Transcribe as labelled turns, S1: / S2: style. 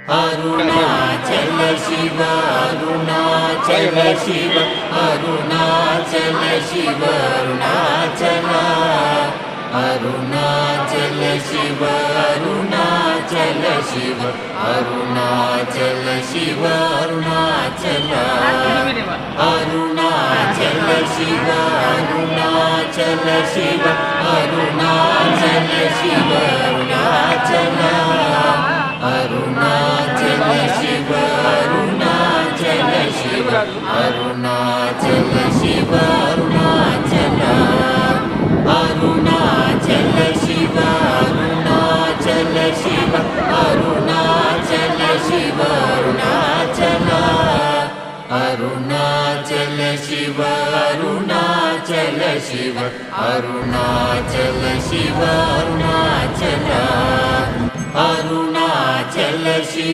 S1: Arunachal Shiva Arunachal Shiva Arunachal Shiva Arunachal Arunachal Shiva Arunachal Shiva Arunachal Shiva Arunachal Arunachal Shiva Arunachal Shiva Arunachal Shiva Arunachal Arunachal Shiva Arunachal Shiva Arunachal Shiva Arunachal Arunachal Shiva Arunachal Shiva Arunachal Shiva Arunachal Arunachal Shiva Arunachal Shiva Arunachal Shiva Arunachal Arunachal Shiva